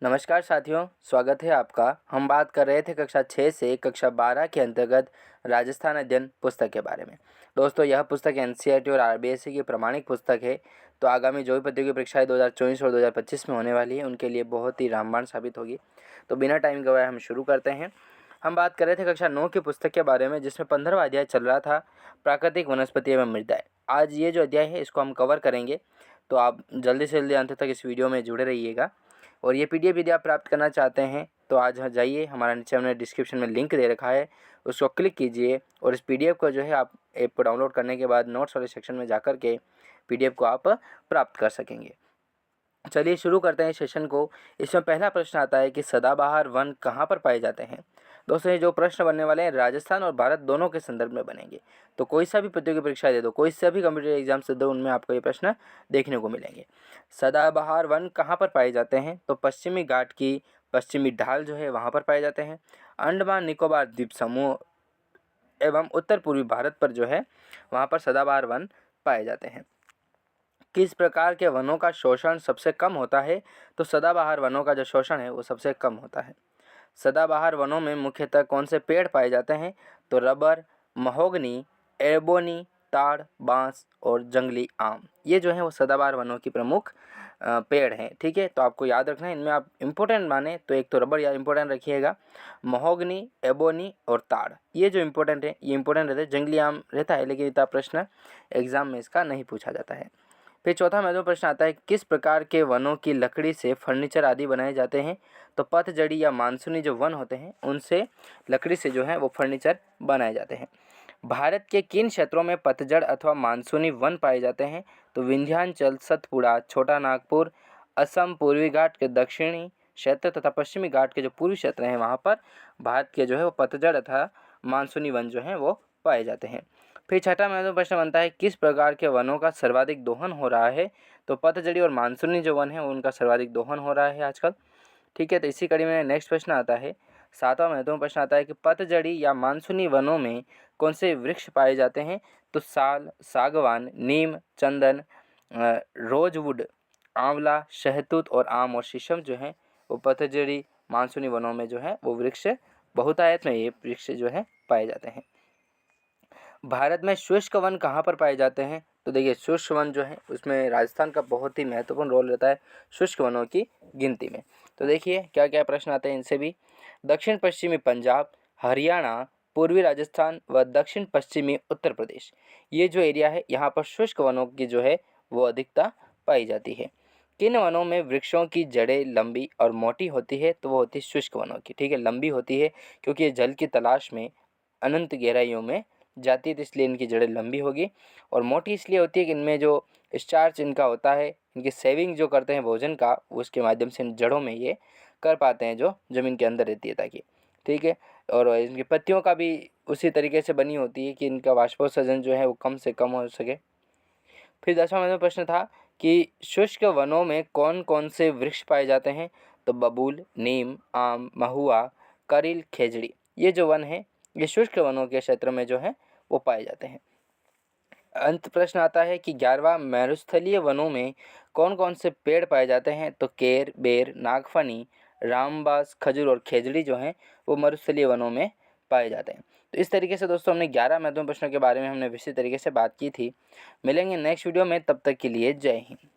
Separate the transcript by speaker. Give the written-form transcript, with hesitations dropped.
Speaker 1: नमस्कार साथियों, स्वागत है आपका। हम बात कर रहे थे कक्षा 6 से कक्षा 12 के अंतर्गत राजस्थान अध्ययन पुस्तक के बारे में। दोस्तों, यह पुस्तक एनसीईआरटी और आरबीएसई की प्रमाणिक पुस्तक है। तो आगामी जो भी प्रतियोगी परीक्षाएं 2024 और 2025 में होने वाली है, उनके लिए बहुत ही रामबाण साबित होगी। तो बिना टाइम गवाए हम शुरू करते हैं। हम बात कर रहे थे कक्षा 9 की पुस्तक के बारे में, जिसमें 15वां अध्याय चल रहा था, प्राकृतिक वनस्पति एवं मृदाएं। आज ये जो अध्याय है, इसको हम कवर करेंगे। तो आप जल्दी से जल्दी अंत तक इस वीडियो में जुड़े रहिएगा। और ये पीडीएफ यदि आप प्राप्त करना चाहते हैं तो आज जाइए, हमारा नीचे हमने डिस्क्रिप्शन में लिंक दे रखा है, उसको क्लिक कीजिए और इस पीडीएफ को जो है आप ऐप को डाउनलोड करने के बाद नोट्स वाले सेक्शन में जाकर के पीडीएफ को आप प्राप्त कर सकेंगे। चलिए शुरू करते हैं सेशन को। इसमें पहला प्रश्न आता है कि सदाबहार वन कहाँ पर पाए जाते हैं। दोस्तों, ये जो प्रश्न बनने वाले हैं राजस्थान और भारत दोनों के संदर्भ में बनेंगे। तो कोई सा भी प्रतियोगी परीक्षा दे दो, कोई सा भी कम्पिटिटिव एग्जाम से दो, उनमें आपको ये प्रश्न देखने को मिलेंगे। सदाबहार वन कहाँ पर पाए जाते हैं? तो पश्चिमी घाट की पश्चिमी ढाल जो है वहाँ पर पाए जाते हैं। अंडमान निकोबार द्वीप समूह एवं उत्तर पूर्वी भारत पर जो है वहाँ पर सदाबहार वन पाए जाते हैं। किस प्रकार के वनों का शोषण सबसे कम होता है? तो सदाबहार वनों का जो शोषण है वो सबसे कम होता है। सदाबहार वनों में मुख्यतः कौन से पेड़ पाए जाते हैं? तो रबर, महोगनी, एबोनी, ताड़, बांस और जंगली आम, ये जो है वो सदाबहार वनों की प्रमुख पेड़ हैं। ठीक है, तो आपको याद रखना है, इनमें आप इम्पोर्टेंट माने तो एक तो रबर या इम्पोर्टेंट रखिएगा, महोगनी, एबोनी और ताड़, ये जो इम्पोर्टेंट है, ये इम्पोर्टेंट रहता है। जंगली आम रहता है लेकिन इतना प्रश्न एग्जाम में इसका नहीं पूछा जाता है। फिर चौथा महत्वपूर्ण प्रश्न आता है, किस प्रकार के वनों की लकड़ी से फर्नीचर आदि बनाए जाते हैं? तो पतझड़ी या मानसूनी जो वन होते हैं उनसे लकड़ी से जो है वो फर्नीचर बनाए जाते हैं। भारत के किन क्षेत्रों में पतझड़ अथवा मानसूनी वन पाए जाते हैं? तो विंध्याचल, सतपुड़ा, छोटा नागपुर, असम, पूर्वी घाट के दक्षिणी क्षेत्र तथा पश्चिमी घाट के जो पूर्वी क्षेत्र हैं वहाँ पर भारत के जो है वो पतझड़ अथवा मानसूनी वन जो हैं वो पाए जाते हैं। फिर छठा महत्वपूर्ण प्रश्न बनता है, किस प्रकार के वनों का सर्वाधिक दोहन हो रहा है? तो पतझड़ी और मानसूनी जो वन है उनका सर्वाधिक दोहन हो रहा है आजकल। ठीक है, तो इसी कड़ी में नेक्स्ट प्रश्न आता है, सातवां महत्वपूर्ण प्रश्न आता है कि पतझड़ी या मानसूनी वनों में कौन से वृक्ष पाए जाते हैं? तो साल, सागवान, नीम, चंदन, रोजवुड, आंवला, शहतूत और आम और शीशम जो है वो पतझड़ी मानसूनी वनों में जो है वो वृक्ष बहुतायत में ये वृक्ष जो है पाए जाते हैं। भारत में शुष्क वन कहाँ पर पाए जाते हैं? तो देखिए, शुष्क वन जो है उसमें राजस्थान का बहुत ही महत्वपूर्ण रोल रहता है शुष्क वनों की गिनती में। तो देखिए क्या क्या प्रश्न आते हैं इनसे भी। दक्षिण पश्चिमी पंजाब, हरियाणा, पूर्वी राजस्थान व दक्षिण पश्चिमी उत्तर प्रदेश, ये जो एरिया है यहाँ पर शुष्क वनों की जो है वो अधिकता पाई जाती है। किन वनों में वृक्षों की जड़ें लंबी और मोटी होती है? तो वो होती है शुष्क वनों की। ठीक है, लंबी होती है क्योंकि ये जल की तलाश में अनंत गहराइयों में जाती है, तो इसलिए इनकी जड़ें लंबी होगी। और मोटी इसलिए होती है कि इनमें जो स्टार्च इनका होता है, इनकी सेविंग जो करते हैं भोजन का, उसके माध्यम से इन जड़ों में ये कर पाते हैं जो ज़मीन के अंदर रहती है ताकि। ठीक है, और इनकी पत्तियों का भी उसी तरीके से बनी होती है कि इनका वाष्पोत्सर्जन जो है वो कम से कम हो सके। फिर 10वां महत्वपूर्ण प्रश्न था कि शुष्क वनों में कौन कौन से वृक्ष पाए जाते हैं? तो बबूल, नीम, आम, महुआ, करील, खेजड़ी, ये जो वन है ये शुष्क वनों के क्षेत्र में जो है वो पाए जाते हैं। अंत प्रश्न आता है कि 11वां, मरुस्थलीय वनों में कौन कौन से पेड़ पाए जाते हैं? तो केर, बेर, नागफनी, रामबास, खजूर और खेजड़ी जो हैं वो मरुस्थलीय वनों में पाए जाते हैं। तो इस तरीके से दोस्तों हमने 11 महत्वपूर्ण प्रश्नों के बारे में हमने विस्तृत तरीके से बात की थी। मिलेंगे नेक्स्ट वीडियो में, तब तक के लिए जय हिंद।